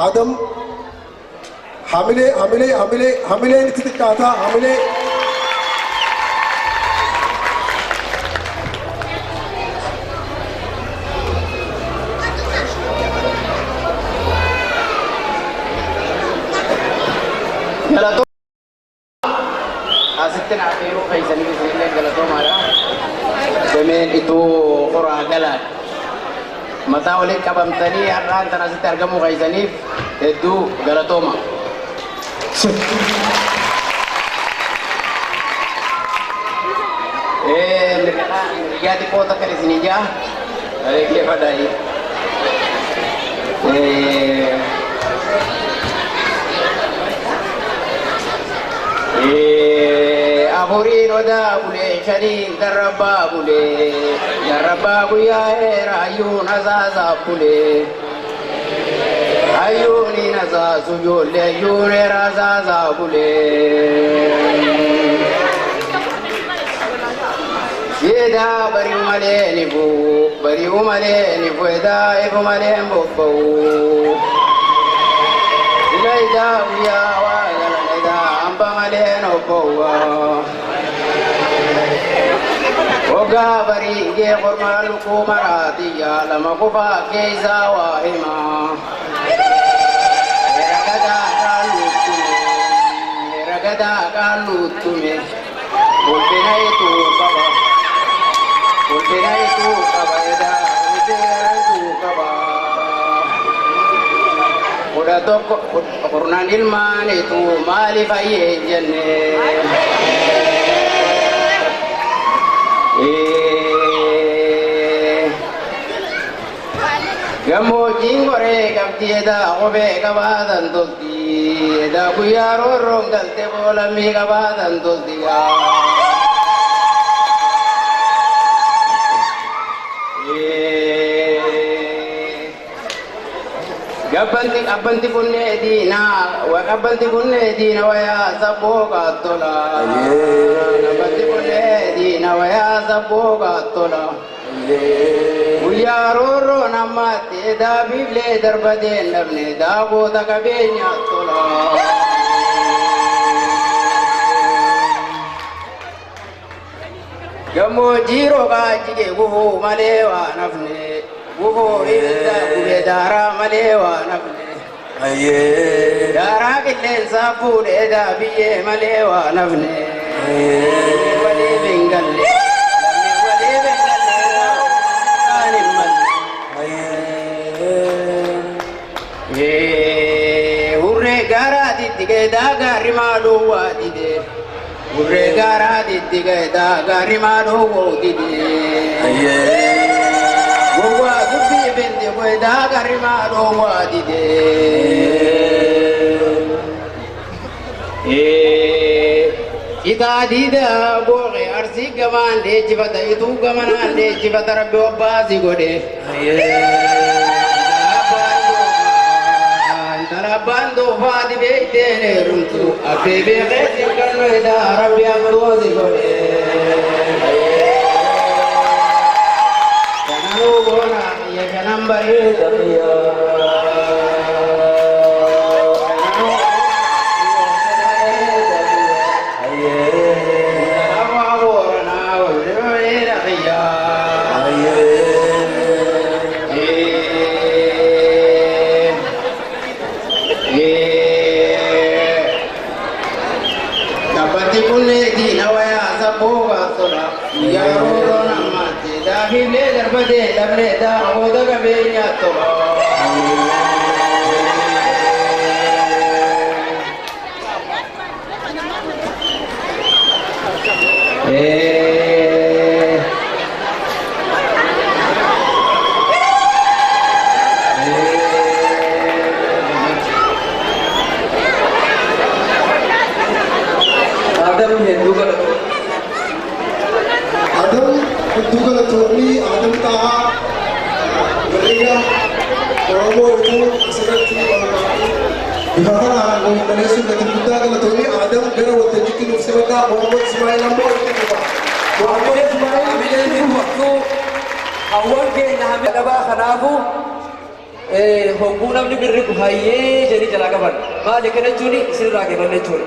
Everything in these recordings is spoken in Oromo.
आदम हमिले हमिले हमिले हमिले नितिकाता हमिले गलतों asitin akhiro kay sanili sanili galato mara demen itu qura galat mata ulit kabamtani arran tanasit argamu kay sanif edu galatoma mereka jadi kota kali sini ja dari dia padai Aburin wada bule shari daraba buya ayun azaza bule ayuni naza sujule ayune razaza bule yeda bari umale nifu eda ifu male mbobo ilaida buya wa galaneda amba male no bowa Oga bari ge formal ko marati ya lama ko ba ke zawahima ragada kalutume bolbena itu kaba eda itu kaba udah toko Quran ilman itu mali baye jenne Gamo jingore kapti eda obe kabadan dosti eda kuyaro rongal te bola mi kabadan dosti ya Abanti kunne dina wa ya sabo katola abanti kunne dina wa ya sabo katola Uyaroro namate da bible darbade namne da boda kabenya tola Gamo jiro ga jige guho malewa nafne guho ida kubedara malewa nafne aye dara kille safu da biye malewa nafne wale bengalle daga rimado wadide urre gara diddige daga rimado wodide aye gowa dubbi bende ko daga rimado wadide ita dida boge arsi gamande jibata itu gamanande jibata rabbi wabasi gode aye Bando fadi beitene rumtu abebe geti kanu ida rabbi amrozi gole kananu bona ya kanambare tabiya Darbade damne da boda kabenya to Duga Tony Adam Taha Maria Romo itu seperti Dikatakan orang Indonesia dengan Buddha kalau Tony Adam gara waktu jikin usaha Muhammad Ismail Lambo itu Muhammad Ismail bila itu waktu awal ke nahamil abah kanafu hogguu namni birriku hayyee jedhi jalaa qaban maali kana jechuun isinirraa geeffanne jechuudha.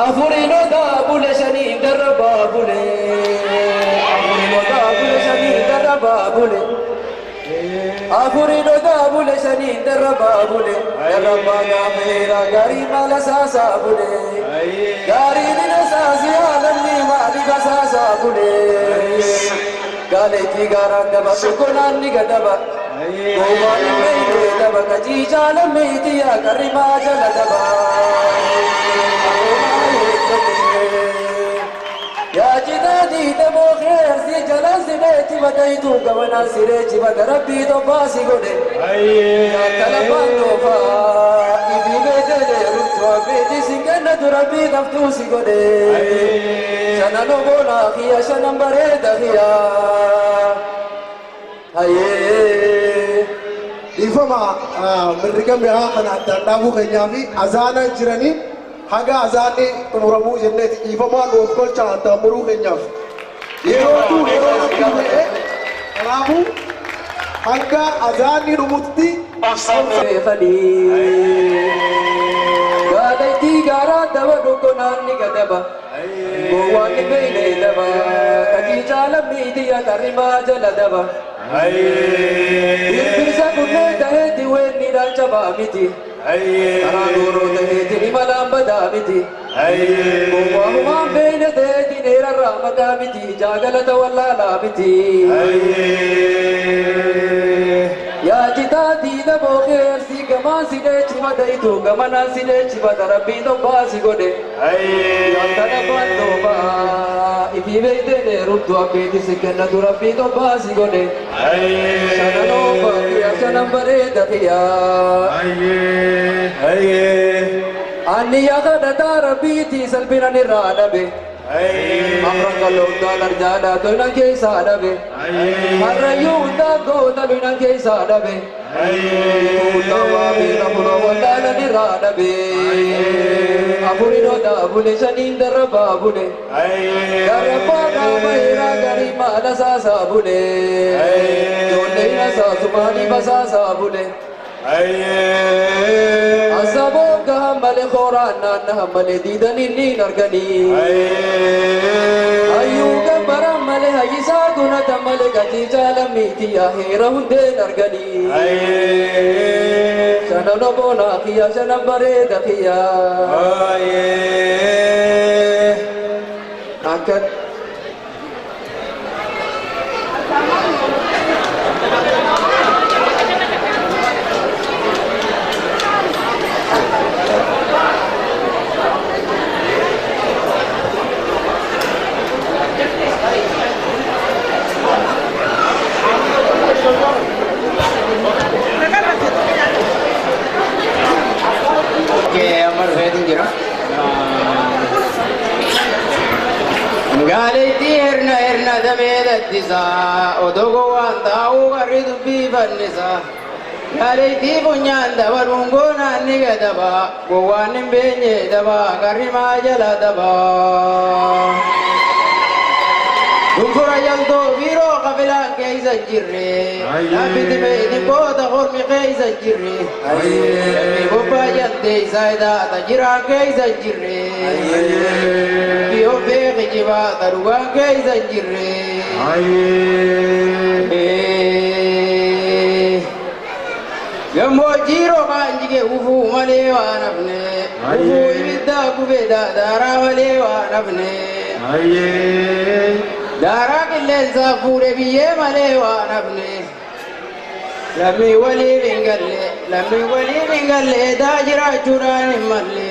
Afuriinota bule shanii darabaa bule afuriinota bule shanii darabaa bule afuriinota bule shanii darabaa bule darabaa gaafeera gaarii maala saasaa bule gaarii nina saasii haalanni maali basaasaa bule gaaleetii gaaraan daba tokkonaan ni gadaba goowwaan meeyitee daba kaciicaa lammeetii yaa qarrimaa jala daba yaa jitaadii demoo keersi jalaan sireechi badaytuu gabanaan sireechi bada rabbii tobbaasi godhe yaa talabaan doofaa ibii beetelee ruttuu abbeetii sin kennatu rabbii qabtuu si godhe shanan oboonaa kiyya shanan bareeda kiyya hayyee dhiifama mirriga mi'aa kana addaan dhaabuu keenyaa fi azaana jiranii haga azaanni xumuramuu jenneeti dhiifamaan of golcha addaan muruu keenyaaf yeroo abdii ta'e kanaafuu hanga azaanni dhumutti gaaleetii gaaraa daba dhokkonaan ni gadaba gowwaan ni beeyne daba kaciicaa lammiitii yaa qarrimaa jala daba birbirsa kunneen ta'eeti weenni dhancabaa miti karaa gooroo ta'eetiin imalaan badaa miti gowwaahumaan beeyne ta'eetiin eerarraa maqaa miti jaagalata wallaalaa miti yaa jitaatii demoo keersi gamaan si dheechi badaytu gamanaan si dheechi bada rabbii tobbaasi godhe yaa talabaan doofaa ifii beeytee ruttu abbeeti si kennatu rabbii tobbaasi godhe shanan oofaa kiyya shanan bareeda kiyya anni yaa kadhataa rabbiitii salphinan irraa dhabe amran kalloontaa darjaadhaa toynan keessaa dhabe harrayyuu hundaa goota luynan keessaa dhabe tuutawaa beela fuloo wallaalan irraa dhabe afurinota bule shaniin darrabaa bule darrabbaa qaama heeraa garii maala saasaa bule ijoollee saasumaanii basaasaa bule asaboon gahan malee kooraan naannahan malee diidanii ni arganii hayyuu gambaraan malee hayyisaa gunatan malee gajiichaa lammiitii yaa heera hundeen arganii shanan oboonaa kiyya shanan bareeda kiyya akka gaaleetii herna dameedattisaa odogo waan taa'uu garri dubbii fannisaa gaaleetii funyaan daba dhungoonaan ni gadaba gowwaan hin beenye daba garri maa jala daba dunfura jaltoo biiroo qabilaan keeysa jirre laafiti beeyni boota hormi keeysa jirre bobbaa jalteeysaa idaata jiraan keeysa jirre biyo beeki jibaata dhugaan keeysa jirre gammoojjii roobaan jige ufuu malee waan hafne ufuu ibiddaa gube daaraa malee waan hafne daaraa qilleensaa fuudhe biyyee malee waan hafne lammii waliif hin galle daa jiraachuudhaan hin malle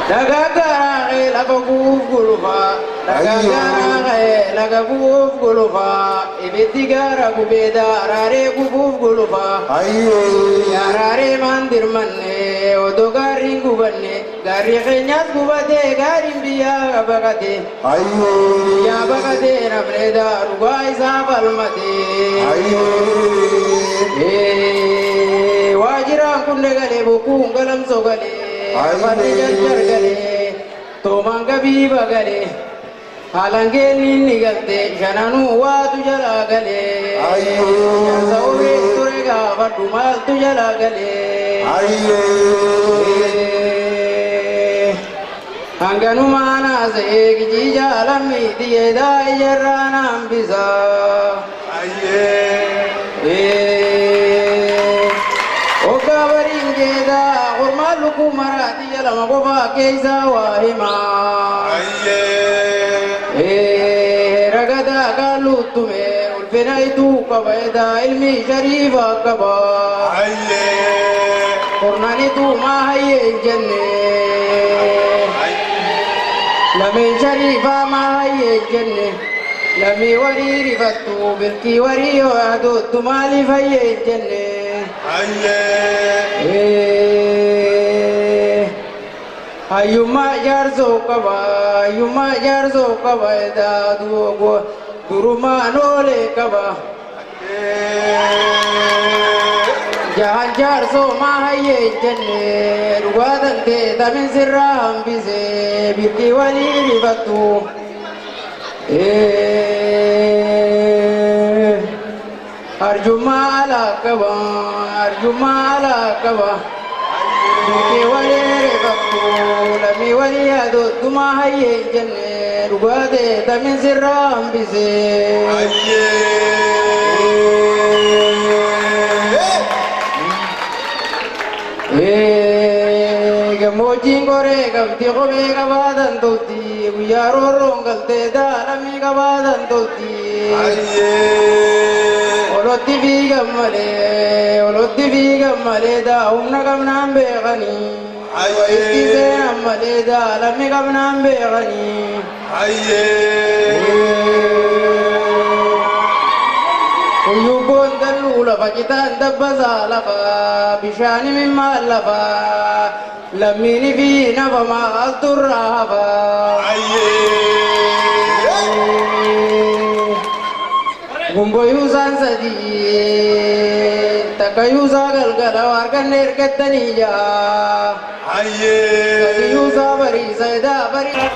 dagaagaraa lafa guuf gulufaa dagaagaraa laga guuf gulufaa ibiddi gaara gubee daaraaree gubuuf gulufaa daaraaree maan dirmanne odoo gaariin gubanne gaarii keenyaas gubatee gaariin biyyaa baqate biyyaa baqatee namne daarugaa isaa falmatee waajiraan kunne galee bokkuun galamsoo galee Mati jajjar galee toomaan gabiiba galee Halangeni ni galte shananu wa tu jala gale. Aye. Saure turega vadumal tu jala gale. Aye. Anganu mana se giji jalami diye da jarana ambisa. Aye. Oka baringeda urmaluku marati jala magoba keisa wahima. Aye. Ragada galutume ulfinaitu kabaida ilmi sharifa kaba. Aye. Qurnani tu ma hayye jenne. Lami sharifa ma hayye jenne. Lami wari rifatu bilki wari yohadu tumali fayye jenne. Aye. Ayuma jarzo kaba da dugo duruma nole kaba jahan jarzo mahaye jenne ruwadan te damin sirram bize birki wali ribatu arjuma ala kaba Duke wali rebakku lami wali ado tuma haye jenne rugade damin sirram bise Aye. Gamojin gore gamti gobe gabadan dolti guyaro rongalte da lami gabadan dolti Aye. Olotti fi gammale da humna gamnan beekani itti seenan malee da lammi gamnan beekani Aye. Kuyyubboon dalluu lafa citaan dabbasaa lafa bishaani mimmaan lafa lammiini fi nafa maaltu irraa hafa Aye. Gumbo yuusaan sadii takka yuusaa galgala warqanne ergattanii jaa Aye. sadi yuusaa bariisa edaa barii